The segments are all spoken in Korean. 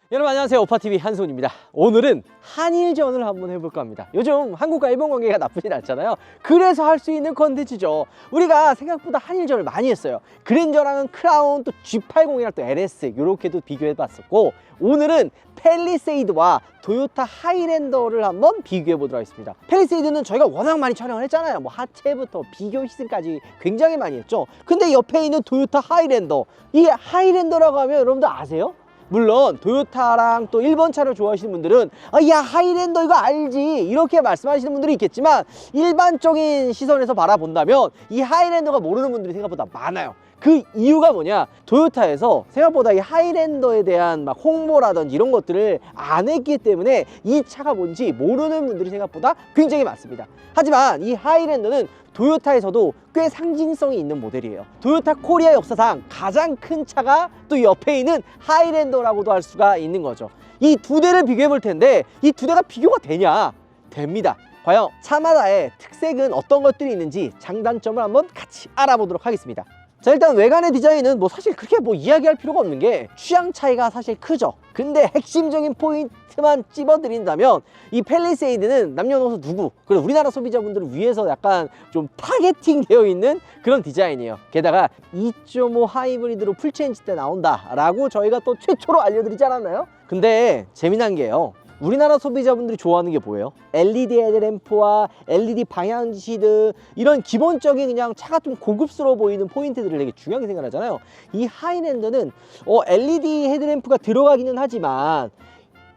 여러분 안녕하세요. 오빠TV 한손입니다. 오늘은 한일전을 한번 해볼까 합니다. 요즘 한국과 일본 관계가 나쁘진 않잖아요. 그래서 할 수 있는 컨텐츠죠. 우리가 생각보다 한일전을 많이 했어요. 그랜저랑은 크라운, 또 G80이랑 또 LS 이렇게도 비교해봤었고, 오늘은 팰리세이드와 토요타 하이랜더를 한번 비교해보도록 하겠습니다. 팰리세이드는 저희가 워낙 많이 촬영을 했잖아요. 뭐 하체부터 비교 시승까지 굉장히 많이 했죠. 근데 옆에 있는 토요타 하이랜더, 이 하이랜더라고 하면 여러분들 아세요? 물론 토요타랑 또 일본 차를 좋아하시는 분들은 야 하이랜더 이거 알지 이렇게 말씀하시는 분들이 있겠지만, 일반적인 시선에서 바라본다면 이 하이랜더가 모르는 분들이 생각보다 많아요. 그 이유가 뭐냐, 토요타에서 생각보다 이 하이랜더에 대한 막 홍보라든지 이런 것들을 안 했기 때문에 이 차가 뭔지 모르는 분들이 생각보다 굉장히 많습니다. 하지만 이 하이랜더는 토요타에서도 꽤 상징성이 있는 모델이에요. 토요타 코리아 역사상 가장 큰 차가 또 옆에 있는 하이랜더라고도 할 수가 있는 거죠. 이 두 대를 비교해 볼 텐데, 이 두 대가 비교가 되냐? 됩니다. 과연 차마다의 특색은 어떤 것들이 있는지 장단점을 한번 같이 알아보도록 하겠습니다. 자, 일단 외관의 디자인은 뭐 사실 그렇게 뭐 이야기할 필요가 없는 게 취향 차이가 사실 크죠. 근데 핵심적인 포인트만 찝어드린다면 이 팰리세이드는 남녀노소 누구, 그리고 우리나라 소비자분들을 위해서 약간 좀 타겟팅 되어 있는 그런 디자인이에요. 게다가 2.5 하이브리드로 풀체인지 때 나온다 라고 저희가 또 최초로 알려드리지 않았나요? 근데 재미난 게요, 우리나라 소비자분들이 좋아하는 게 뭐예요? LED 헤드램프와 LED 방향지시드, 이런 기본적인 그냥 차가 좀 고급스러워 보이는 포인트들을 되게 중요하게 생각하잖아요. 이 하이랜더는 LED 헤드램프가 들어가기는 하지만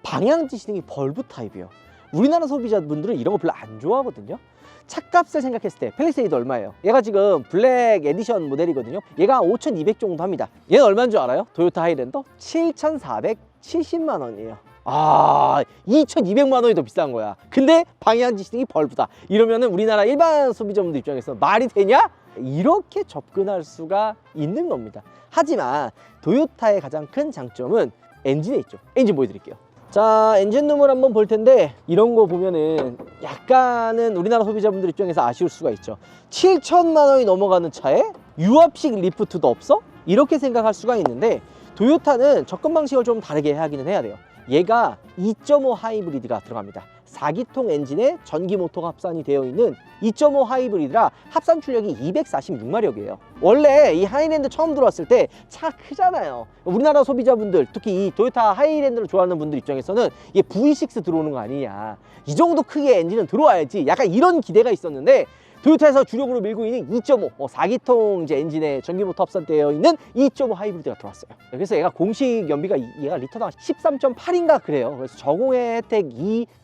방향지시등이 벌브 타입이에요. 우리나라 소비자분들은 이런 거 별로 안 좋아하거든요. 차값을 생각했을 때 팰리세이드 얼마예요? 얘가 지금 블랙 에디션 모델이거든요. 얘가 5,200 정도 합니다. 얘는 얼마인 줄 알아요? 토요타 하이랜더 7,470만 원이에요. 2,200만 원이 더 비싼 거야. 근데 방향지시등이 벌브다. 이러면은 우리나라 일반 소비자분들 입장에서 말이 되냐? 이렇게 접근할 수가 있는 겁니다. 하지만 토요타의 가장 큰 장점은 엔진에 있죠. 엔진 보여드릴게요. 자, 엔진룸을 한번 볼 텐데, 이런 거 보면은 약간은 우리나라 소비자분들 입장에서 아쉬울 수가 있죠. 7천만 원이 넘어가는 차에 유압식 리프트도 없어? 이렇게 생각할 수가 있는데, 토요타는 접근 방식을 좀 다르게 하기는 해야 돼요. 얘가 2.5 하이브리드가 들어갑니다. 4기통 엔진에 전기 모터가 합산이 되어 있는 2.5 하이브리드라 합산 출력이 246마력이에요. 원래 이 하이랜드 처음 들어왔을 때 차가 크잖아요. 우리나라 소비자분들, 특히 이 토요타 하이랜드를 좋아하는 분들 입장에서는 이게 V6 들어오는 거 아니냐, 이 정도 크게 엔진은 들어와야지, 약간 이런 기대가 있었는데, 토요타에서 주력으로 밀고 있는 2.5 4기통 이제 엔진에 전기모터 합산되어 있는 2.5 하이브리드가 들어왔어요. 그래서 얘가 공식 연비가 얘가 리터당 13.8인가 그래요. 그래서 저공해 혜택,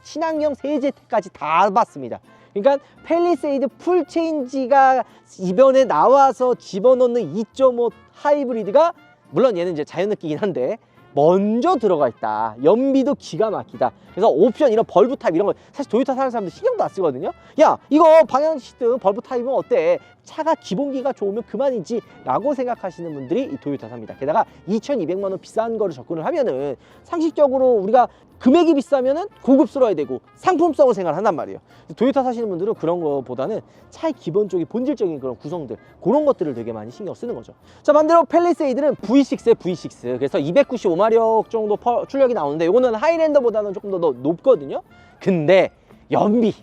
친환경 세제 혜택까지 다 받습니다. 그러니까 팰리세이드 풀체인지가 이번에 나와서 집어넣는 2.5 하이브리드가, 물론 얘는 이제 자연느끼긴 한데 먼저 들어가 있다. 연비도 기가 막히다. 그래서 옵션, 이런 벌브 타입 이런 거 사실 토요타 사는 사람들 신경도 안 쓰거든요. 야, 이거 방향시등 벌브 타입은 어때? 차가 기본기가 좋으면 그만이지 라고 생각하시는 분들이 이 토요타 삽니다. 게다가 2,200만 원 비싼 거를 접근을 하면은 상식적으로 우리가 금액이 비싸면은 고급스러워야 되고 상품성을 생각한단 말이에요. 토요타 사시는 분들은 그런 거보다는 차의 기본적인 본질적인 그런 구성들, 그런 것들을 되게 많이 신경 쓰는 거죠. 자, 반대로 팰리세이드는 V6에 V6, 그래서 295마력 정도 출력이 나오는데, 이거는 하이랜더보다는 조금 더 높거든요. 근데 연비,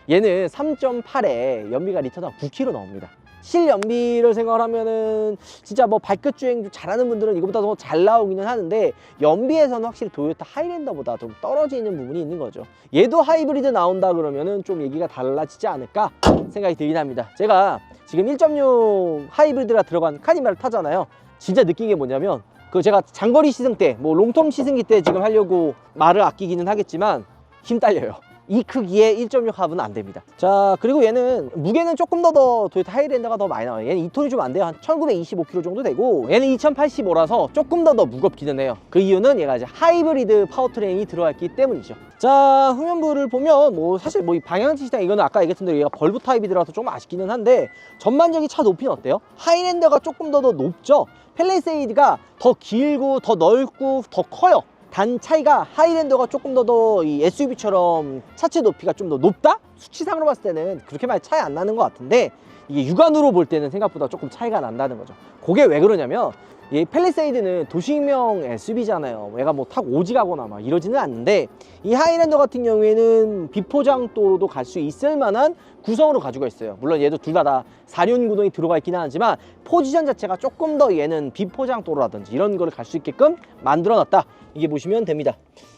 얘는 3.8에 연비가 리터당 9km 나옵니다. 실연비를 생각을 하면은 진짜 뭐 발끝 주행 잘하는 분들은 이거보다 더 잘 나오기는 하는데, 연비에서는 확실히 토요타 하이랜더보다 좀 떨어지는 부분이 있는 거죠. 얘도 하이브리드 나온다 그러면은 좀 얘기가 달라지지 않을까 생각이 들긴 합니다. 제가 지금 1.6 하이브리드가 들어간 카니발을 타잖아요. 진짜 느낀 게 뭐냐면, 그 제가 장거리 시승 때, 뭐 롱텀 시승기 때 지금 하려고 말을 아끼기는 하겠지만 힘 딸려요. 이 크기의 1.6 합은 안 됩니다. 자, 그리고 얘는 무게는 조금 더 토요타 하이랜더가 더 많이 나와요. 얘는 2톤이 좀 안 돼요. 한 1925kg 정도 되고, 얘는 2085라서 조금 더 무겁기는 해요. 그 이유는 얘가 이제 하이브리드 파워트레인이 들어갔기 때문이죠. 자, 후면부를 보면 뭐 사실 뭐 이 방향지시등, 이거는 아까 얘기했던 대로 얘가 벌브 타입이 들어가서 좀 아쉽기는 한데, 전반적인 차 높이는 어때요? 하이랜더가 조금 더 높죠? 팰리세이드가 더 길고 더 넓고 더 커요. 단 차이가 하이랜더가 조금 더 이 SUV처럼 차체 높이가 좀 더 높다? 수치상으로 봤을 때는 그렇게 많이 차이 안 나는 것 같은데, 이게 육안으로 볼 때는 생각보다 조금 차이가 난다는 거죠. 그게 왜 그러냐면 이 팰리세이드는 도시명 SUV잖아요. 얘가 뭐 타고 오지가거나 막 이러지는 않는데 이 하이랜더 같은 경우에는 비포장도로도 갈 수 있을 만한 구성으로 가지고 있어요. 물론 얘도 둘 다 4륜 구동이 들어가 있긴 하지만 포지션 자체가 조금 더 얘는 비포장도로라든지 이런 거를 갈 수 있게끔 만들어 놨다, 이게 보시면 됩니다.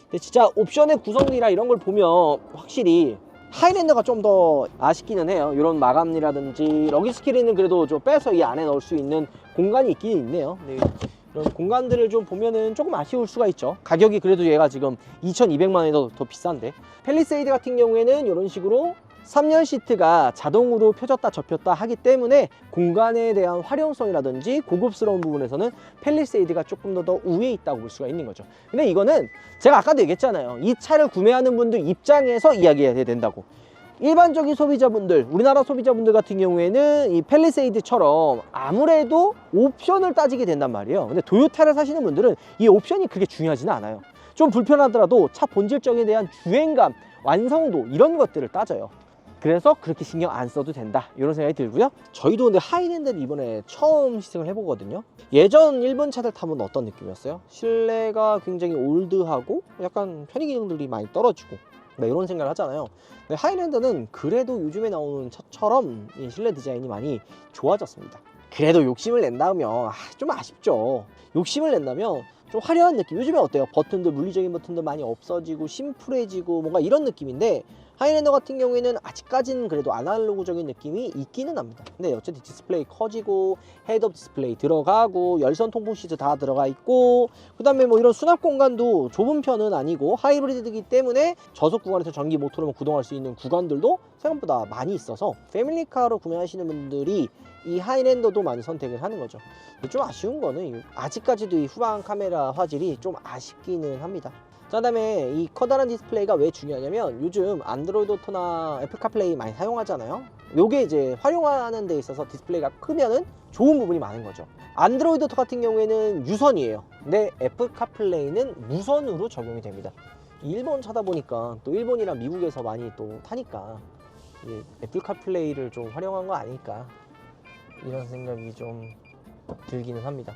근데 진짜 옵션의 구성이라 이런 걸 보면 확실히 하이랜더가 좀 더 아쉽기는 해요. 이런 마감이라든지 러기스키리는 그래도 좀 빼서 이 안에 넣을 수 있는 공간이 있긴 있네요. 네. 이런 공간들을 좀 보면은 조금 아쉬울 수가 있죠. 가격이 그래도 얘가 지금 2,200만 원이 더 비싼데, 팰리세이드 같은 경우에는 이런 식으로 3열 시트가 자동으로 펴졌다 접혔다 하기 때문에 공간에 대한 활용성이라든지 고급스러운 부분에서는 팰리세이드가 조금 더 우위에 있다고 볼 수가 있는 거죠. 근데 이거는 제가 아까도 얘기했잖아요. 이 차를 구매하는 분들 입장에서 이야기해야 된다고. 일반적인 소비자분들, 우리나라 소비자분들 같은 경우에는 이 팰리세이드처럼 아무래도 옵션을 따지게 된단 말이에요. 근데 도요타를 사시는 분들은 이 옵션이 그렇게 중요하지는 않아요. 좀 불편하더라도 차 본질적에 대한 주행감, 완성도 이런 것들을 따져요. 그래서 그렇게 신경 안 써도 된다, 이런 생각이 들고요. 저희도 근데 하이랜드를 이번에 처음 시승을 해보거든요. 예전 일본 차들 타면 어떤 느낌이었어요? 실내가 굉장히 올드하고 약간 편의 기능들이 많이 떨어지고 이런 생각을 하잖아요. 근데 하이랜드는 그래도 요즘에 나오는 차처럼 이 실내 디자인이 많이 좋아졌습니다. 그래도 욕심을 낸다면 좀 아쉽죠. 욕심을 낸다면 좀 화려한 느낌, 요즘에 어때요? 버튼들, 물리적인 버튼들 많이 없어지고 심플해지고 뭔가 이런 느낌인데, 하이랜더 같은 경우에는 아직까지는 그래도 아날로그적인 느낌이 있기는 합니다. 근데 어쨌든 디스플레이 커지고 헤드업 디스플레이 들어가고 열선 통풍 시트 다 들어가 있고, 그 다음에 뭐 이런 수납 공간도 좁은 편은 아니고 하이브리드이기 때문에 저속 구간에서 전기 모터로 구동할 수 있는 구간들도 생각보다 많이 있어서 패밀리카로 구매하시는 분들이 이 하이랜더도 많이 선택을 하는 거죠. 좀 아쉬운 거는 아직까지도 이 후방 카메라 화질이 좀 아쉽기는 합니다. 자, 그다음에 이 커다란 디스플레이가 왜 중요하냐면 요즘 안드로이드 오토나 애플 카플레이 많이 사용하잖아요. 요게 이제 활용하는 데 있어서 디스플레이가 크면은 좋은 부분이 많은 거죠. 안드로이드 오토 같은 경우에는 유선이에요. 근데 애플 카플레이는 무선으로 적용이 됩니다. 일본 차다 보니까 또 일본이랑 미국에서 많이 또 타니까 애플 카플레이를 좀 활용한 거 아닐까, 이런 생각이 좀 들기는 합니다.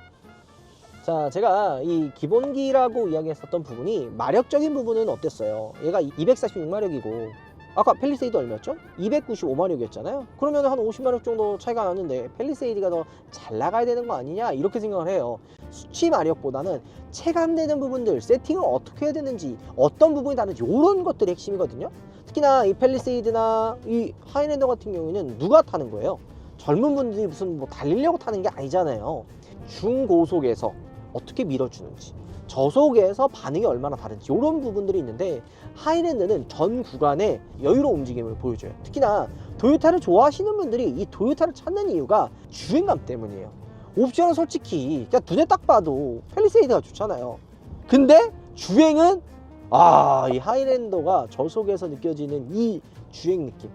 자, 제가 이 기본기라고 이야기했었던 부분이 마력적인 부분은 어땠어요? 얘가 246마력이고 아까 팰리세이드 얼마였죠? 295마력이었잖아요. 그러면 한 50마력 정도 차이가 나는데 팰리세이드가 더 잘 나가야 되는 거 아니냐, 이렇게 생각을 해요. 수치 마력보다는 체감되는 부분들, 세팅을 어떻게 해야 되는지, 어떤 부분이 다른지, 이런 것들이 핵심이거든요. 특히나 이 팰리세이드나 이 하이랜더 같은 경우에는 누가 타는 거예요? 젊은 분들이 무슨 뭐 달리려고 타는 게 아니잖아요. 중고속에서 어떻게 밀어주는지, 저속에서 반응이 얼마나 다른지, 이런 부분들이 있는데 하이랜드는 전 구간에 여유로운 움직임을 보여줘요. 특히나 도요타를 좋아하시는 분들이 이 도요타를 찾는 이유가 주행감 때문이에요. 옵션은 솔직히 그냥 눈에 딱 봐도 팰리세이드가 좋잖아요. 근데 주행은 이 하이랜더가 저속에서 느껴지는 이 주행 느낌,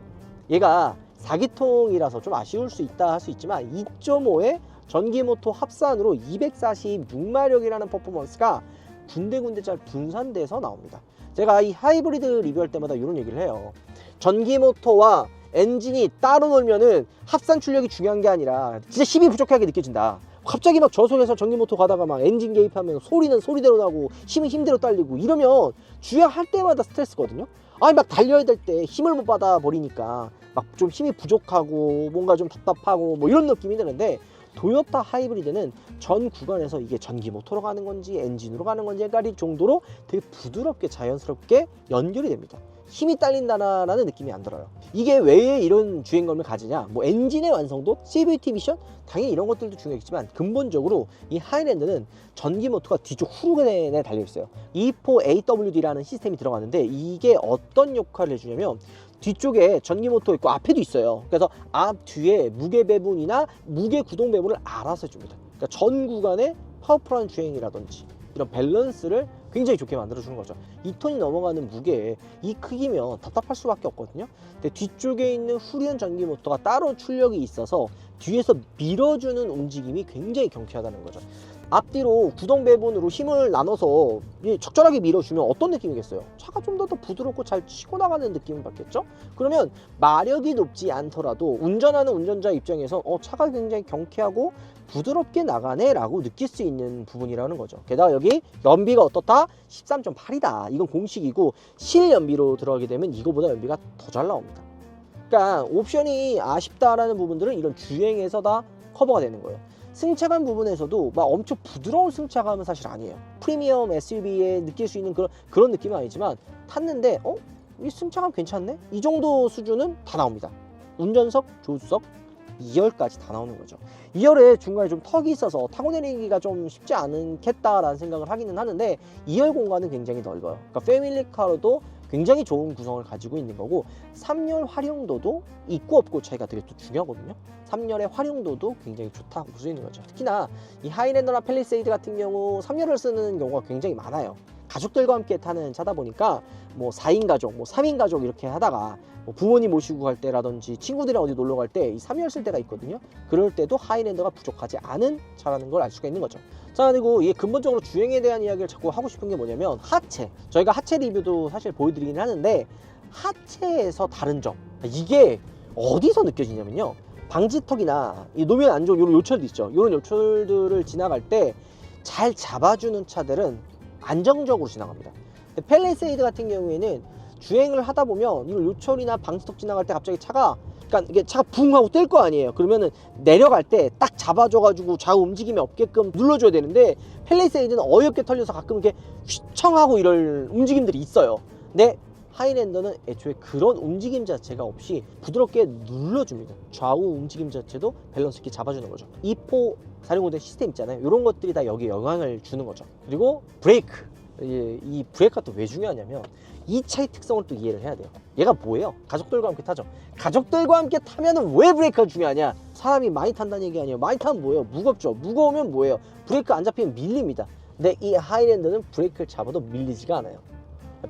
얘가 4기통이라서 좀 아쉬울 수 있다 할 수 있지만 2.5의 전기모터 합산으로 246마력이라는 퍼포먼스가 군데군데 잘 분산돼서 나옵니다. 제가 이 하이브리드 리뷰할 때마다 이런 얘기를 해요. 전기모터와 엔진이 따로 놀면은 합산 출력이 중요한 게 아니라 진짜 힘이 부족하게 느껴진다. 갑자기 막 저속에서 전기모터 가다가 막 엔진 개입하면 소리는 소리대로 나고 힘은 힘대로 딸리고 이러면 주행할 때마다 스트레스거든요. 아니 막 달려야 될 때 힘을 못 받아 버리니까 막 좀 힘이 부족하고 뭔가 좀 답답하고 뭐 이런 느낌이 드는데, 도요타 하이브리드는 전 구간에서 이게 전기 모터로 가는 건지 엔진으로 가는 건지 헷갈릴 정도로 되게 부드럽게 자연스럽게 연결이 됩니다. 힘이 딸린다라는 느낌이 안 들어요. 이게 왜 이런 주행감을 가지냐, 뭐 엔진의 완성도, CVT 미션, 당연히 이런 것들도 중요하겠지만 근본적으로 이 하이랜드는 전기 모터가 뒤쪽 후륜에 달려 있어요. E4AWD라는 시스템이 들어가는데 이게 어떤 역할을 해주냐면 뒤쪽에 전기 모터 있고 앞에도 있어요. 그래서 앞 뒤에 무게 배분이나 무게 구동 배분을 알아서 해줍니다. 그러니까 전 구간에 파워풀한 주행이라든지 이런 밸런스를 굉장히 좋게 만들어주는 거죠. 2톤이 넘어가는 무게에 이 크기면 답답할 수밖에 없거든요. 근데 뒤쪽에 있는 후륜 전기 모터가 따로 출력이 있어서 뒤에서 밀어주는 움직임이 굉장히 경쾌하다는 거죠. 앞뒤로 구동 배분으로 힘을 나눠서 적절하게 밀어주면 어떤 느낌이겠어요? 차가 좀 더 부드럽고 잘 치고 나가는 느낌을 받겠죠? 그러면 마력이 높지 않더라도 운전하는 운전자 입장에서 차가 굉장히 경쾌하고 부드럽게 나가네 라고 느낄 수 있는 부분이라는 거죠. 게다가 여기 연비가 어떻다? 13.8이다. 이건 공식이고 실연비로 들어가게 되면 이거보다 연비가 더 잘 나옵니다. 그러니까 옵션이 아쉽다라는 부분들은 이런 주행에서 다 커버가 되는 거예요. 승차감 부분에서도 막 엄청 부드러운 승차감은 사실 아니에요. 프리미엄 SUV에 느낄 수 있는 그런 느낌은 아니지만 탔는데 이 승차감 괜찮네? 이 정도 수준은 다 나옵니다. 운전석, 조수석, 2열까지 다 나오는 거죠. 2열에 중간에 좀 턱이 있어서 타고 내리기가 좀 쉽지 않겠다라는 생각을 하기는 하는데 2열 공간은 굉장히 넓어요. 그러니까 패밀리카로도 굉장히 좋은 구성을 가지고 있는 거고 3열 활용도도 있고 없고 차이가 되게 또 중요하거든요. 3열의 활용도도 굉장히 좋다고 볼 수 있는 거죠. 특히나 이 하이랜더나 팰리세이드 같은 경우 3열을 쓰는 경우가 굉장히 많아요. 가족들과 함께 타는 차다 보니까 뭐 4인 가족, 뭐 3인 가족 이렇게 하다가 뭐 부모님 모시고 갈 때라든지 친구들이랑 어디 놀러 갈 때 이 3열 쓸 때가 있거든요. 그럴 때도 하이랜더가 부족하지 않은 차라는 걸 알 수가 있는 거죠. 자, 그리고 이게 근본적으로 주행에 대한 이야기를 자꾸 하고 싶은 게 뭐냐면 하체. 저희가 하체 리뷰도 사실 보여드리긴 하는데 하체에서 다른 점. 이게 어디서 느껴지냐면요. 방지턱이나 이 노면 안 좋은 이런 요철들 있죠. 이런 요철들을 지나갈 때 잘 잡아주는 차들은 안정적으로 지나갑니다. 팰리세이드 같은 경우에는 주행을 하다 보면 이런 요철이나 방지턱 지나갈 때 갑자기 차가 그러니까 이게 차가 붕 하고 뜰 거 아니에요. 그러면은 내려갈 때 딱 잡아줘가지고 좌우 움직임이 없게끔 눌러줘야 되는데 팰리세이드는 어이없게 털려서 가끔 이렇게 휘청하고 이럴 움직임들이 있어요. 근데 하이랜더는 애초에 그런 움직임 자체가 없이 부드럽게 눌러줍니다. 좌우 움직임 자체도 밸런스 있게 잡아주는 거죠. 2포 460대 시스템 있잖아요. 이런 것들이 다 여기에 영향을 주는 거죠. 그리고 브레이크. 이 브레이크가 또 왜 중요하냐면 이 차의 특성을 또 이해를 해야 돼요. 얘가 뭐예요? 가족들과 함께 타죠. 가족들과 함께 타면은 왜 브레이크가 중요하냐? 사람이 많이 탄다는 얘기 아니에요. 많이 타면 뭐예요? 무겁죠. 무거우면 뭐예요? 브레이크 안 잡히면 밀립니다. 근데 이 하이랜드는 브레이크를 잡아도 밀리지가 않아요.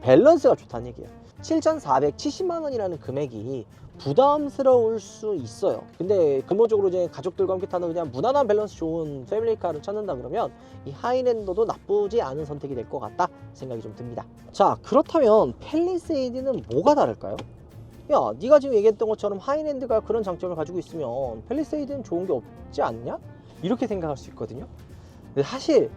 밸런스가 좋다는 얘기예요. 7,470만 원이라는 금액이 부담스러울 수 있어요. 근데 근본적으로 이제 가족들과 함께 타는 그냥 무난한 밸런스 좋은 패밀리카를 찾는다 그러면 이 하이랜더도 나쁘지 않은 선택이 될 것 같다 생각이 좀 듭니다. 자, 그렇다면 팰리세이드는 뭐가 다를까요? 야, 네가 지금 얘기했던 것처럼 하이랜드가 그런 장점을 가지고 있으면 팰리세이드는 좋은 게 없지 않냐? 이렇게 생각할 수 있거든요. 근데 사실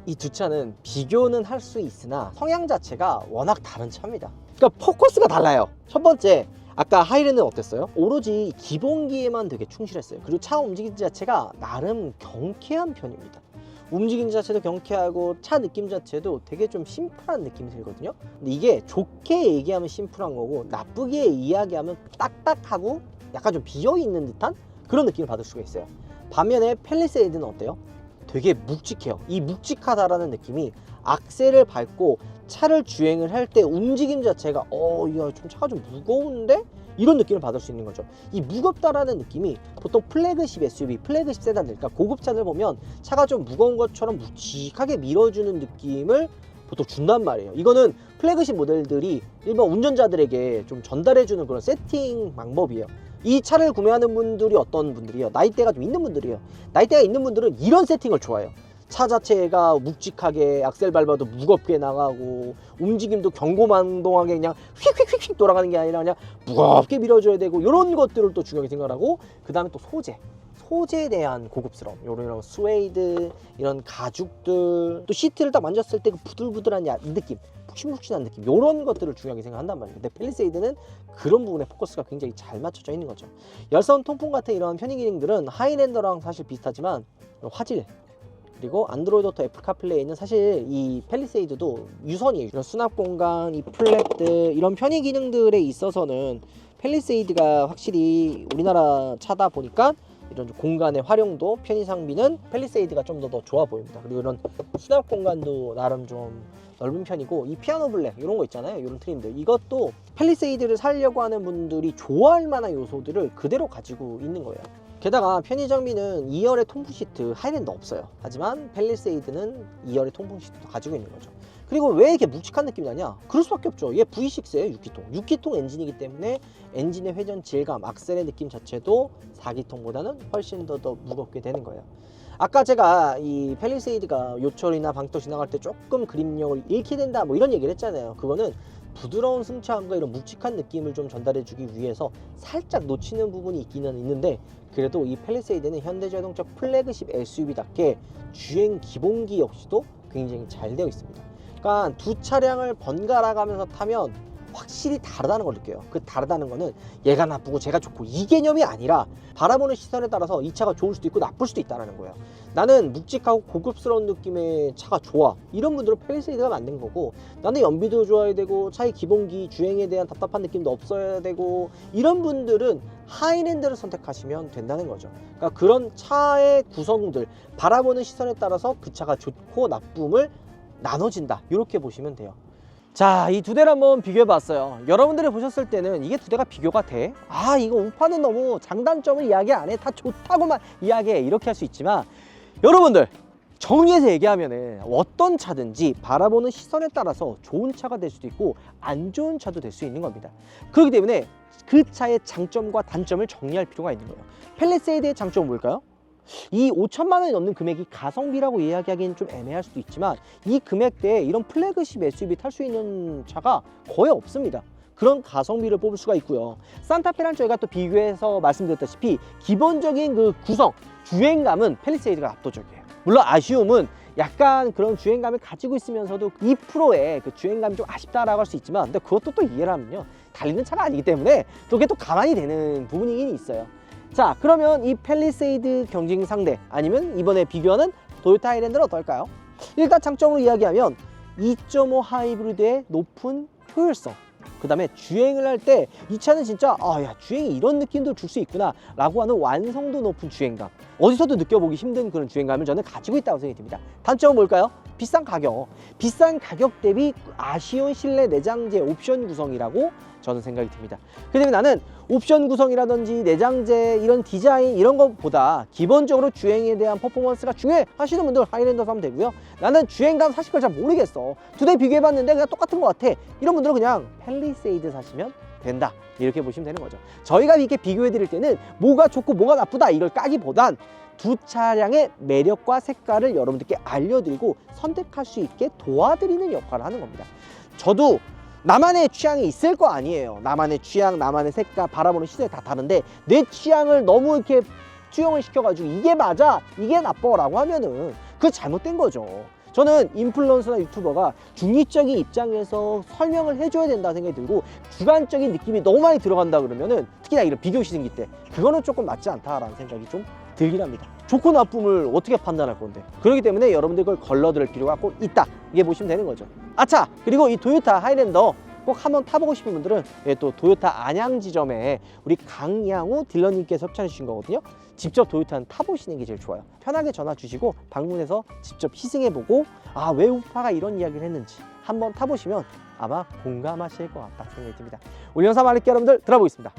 이 두 차는 비교는 할 수 있으나 성향 자체가 워낙 다른 차입니다. 그러니까 포커스가 달라요. 첫 번째, 아까 하이랜드는 어땠어요? 오로지 기본기에만 되게 충실했어요. 그리고 차 움직임 자체가 나름 경쾌한 편입니다. 움직임 자체도 경쾌하고 차 느낌 자체도 되게 좀 심플한 느낌이 들거든요. 근데 이게 좋게 얘기하면 심플한 거고 나쁘게 이야기하면 딱딱하고 약간 좀 비어있는 듯한 그런 느낌을 받을 수가 있어요. 반면에 팰리세이드는 어때요? 되게 묵직해요. 이 묵직하다라는 느낌이 악셀을 밟고 차를 주행을 할 때 움직임 자체가 야, 좀 차가 좀 무거운데? 이런 느낌을 받을 수 있는 거죠. 이 무겁다라는 느낌이 보통 플래그십 SUV, 플래그십 세단들, 그러니까 고급차들 보면 차가 좀 무거운 것처럼 묵직하게 밀어주는 느낌을 보통 준단 말이에요. 이거는 플래그십 모델들이 일반 운전자들에게 좀 전달해주는 그런 세팅 방법이에요. 이 차를 구매하는 분들이 어떤 분들이요? 나이대가 좀 있는 분들이에요. 나이대가 있는 분들은 이런 세팅을 좋아해요. 차 자체가 묵직하게 악셀 밟아도 무겁게 나가고 움직임도 경고망동하게 그냥 휙휙휙휙 돌아가는 게 아니라 그냥 무겁게 밀어줘야 되고 이런 것들을 또 중요하게 생각하고 그 다음에 또 소재에 대한 고급스러움, 이런 스웨이드, 이런 가죽들, 또 시트를 딱 만졌을 때 그 부들부들한 느낌, 푹신푹신한 느낌, 이런 것들을 중요하게 생각한단 말이에요. 근데 팰리세이드는 그런 부분에 포커스가 굉장히 잘 맞춰져 있는 거죠. 열선 통풍 같은 이런 편의 기능들은 하이랜더랑 사실 비슷하지만 화질, 그리고 안드로이드 오토, 애플 카플레이는 사실 이 팰리세이드도 유선이에요. 이런 수납 공간, 이 플랩들, 이런 편의 기능들에 있어서는 팰리세이드가 확실히 우리나라 차다 보니까 이런 공간의 활용도, 편의 상비는 팰리세이드가 좀 더 좋아 보입니다. 그리고 이런 수납 공간도 나름 좀 넓은 편이고, 이 피아노 블랙 이런 거 있잖아요. 이런 트림들, 이것도 팰리세이드를 사려고 하는 분들이 좋아할 만한 요소들을 그대로 가지고 있는 거예요. 게다가 편의 장비는 2열의 통풍 시트, 하이랜드 없어요. 하지만 팰리세이드는 2열의 통풍 시트도 가지고 있는 거죠. 그리고 왜 이렇게 묵직한 느낌이 나냐? 그럴 수밖에 없죠. 얘 V6예요. 6기통 엔진이기 때문에 엔진의 회전 질감, 악셀의 느낌 자체도 4기통보다는 훨씬 더 무겁게 되는 거예요. 아까 제가 이 팰리세이드가 요철이나 방터 지나갈 때 조금 그립력을 잃게 된다 뭐 이런 얘기를 했잖아요. 그거는 부드러운 승차감과 이런 묵직한 느낌을 좀 전달해 주기 위해서 살짝 놓치는 부분이 있기는 있는데, 그래도 이 팰리세이드는 현대자동차 플래그십 SUV답게 주행 기본기 역시도 굉장히 잘 되어 있습니다. 그러니까 두 차량을 번갈아 가면서 타면 확실히 다르다는 걸 느껴요. 그 다르다는 거는 얘가 나쁘고 제가 좋고 이 개념이 아니라 바라보는 시선에 따라서 이 차가 좋을 수도 있고 나쁠 수도 있다는 거예요. 나는 묵직하고 고급스러운 느낌의 차가 좋아, 이런 분들은 팰리세이드가 맞는 거고, 나는 연비도 좋아야 되고 차의 기본기 주행에 대한 답답한 느낌도 없어야 되고, 이런 분들은 하이랜드를 선택하시면 된다는 거죠. 그러니까 그런 차의 구성들, 바라보는 시선에 따라서 그 차가 좋고 나쁨을 나눠진다, 이렇게 보시면 돼요. 자, 이 두 대를 한번 비교해 봤어요. 여러분들이 보셨을 때는 이게 두 대가 비교가 돼? 아, 이거 우파는 너무 장단점을 이야기 안 해, 다 좋다고만 이야기해, 이렇게 할 수 있지만, 여러분들 정리해서 얘기하면은 어떤 차든지 바라보는 시선에 따라서 좋은 차가 될 수도 있고 안 좋은 차도 될 수 있는 겁니다. 그렇기 때문에 그 차의 장점과 단점을 정리할 필요가 있는 거예요. 팰리세이드의 장점은 뭘까요? 이 5천만 원이 넘는 금액이 가성비라고 이야기하기는 좀 애매할 수도 있지만, 이 금액대에 이런 플래그십 SUV 탈 수 있는 차가 거의 없습니다. 그런 가성비를 뽑을 수가 있고요. 산타페랑 저희가 또 비교해서 말씀드렸다시피 기본적인 그 구성, 주행감은 팰리세이드가 압도적이에요. 물론 아쉬움은 약간 그런 주행감을 가지고 있으면서도 2%의 그 주행감이 좀 아쉽다라고 할 수 있지만, 근데 그것도 또 이해를 하면요, 달리는 차가 아니기 때문에 또 그게 또 가만히 되는 부분이긴 있어요. 자, 그러면 이 팰리세이드 경쟁 상대, 아니면 이번에 비교하는 도요타 하이랜드는 어떨까요? 일단 장점으로 이야기하면 2.5 하이브리드의 높은 효율성, 그 다음에 주행을 할 때 이 차는 진짜 야, 주행이 이런 느낌도 줄 수 있구나 라고 하는 완성도 높은 주행감, 어디서도 느껴보기 힘든 그런 주행감을 저는 가지고 있다고 생각이 듭니다. 단점은 뭘까요? 비싼 가격. 비싼 가격 대비 아쉬운 실내 내장재 옵션 구성이라고 저는 생각이 듭니다. 그렇기 때문에 나는 옵션 구성이라든지 내장재 이런 디자인 이런 것보다 기본적으로 주행에 대한 퍼포먼스가 중요해 하시는 분들 하이랜더 사면 되고요. 나는 주행감 사실 걸 잘 모르겠어, 두 대 비교해봤는데 그냥 똑같은 것 같아, 이런 분들은 그냥 팰리세이드 사시면 된다, 이렇게 보시면 되는 거죠. 저희가 이렇게 비교해 드릴 때는 뭐가 좋고 뭐가 나쁘다 이걸 까기보단 두 차량의 매력과 색깔을 여러분들께 알려드리고 선택할 수 있게 도와드리는 역할을 하는 겁니다. 저도 나만의 취향이 있을 거 아니에요. 나만의 취향, 나만의 색깔, 바라보는 시선이 다 다른데 내 취향을 너무 이렇게 투영을 시켜가지고 이게 맞아, 이게 나빠 라고 하면은 그거 잘못된 거죠. 저는 인플루언서나 유튜버가 중립적인 입장에서 설명을 해줘야 된다 생각이 들고, 주관적인 느낌이 너무 많이 들어간다 그러면은, 특히나 이런 비교 시즌기 때 그거는 조금 맞지 않다라는 생각이 좀 들긴 합니다. 좋고 나쁨을 어떻게 판단할 건데, 그렇기 때문에 여러분들 그걸 걸러들 필요가 꼭 있다, 이게 보시면 되는 거죠. 아차, 그리고 이 도요타 하이랜더 꼭 한번 타보고 싶은 분들은 또 도요타 안양 지점에 우리 강양우 딜러님께서 협찬해 주신 거거든요. 직접 도요타는 타보시는 게 제일 좋아요. 편하게 전화 주시고 방문해서 직접 시승해보고, 왜 우파가 이런 이야기를 했는지 한번 타보시면 아마 공감하실 것 같다 생각이 듭니다. 우리 영상 말릴게 여러분들 들어보겠습니다.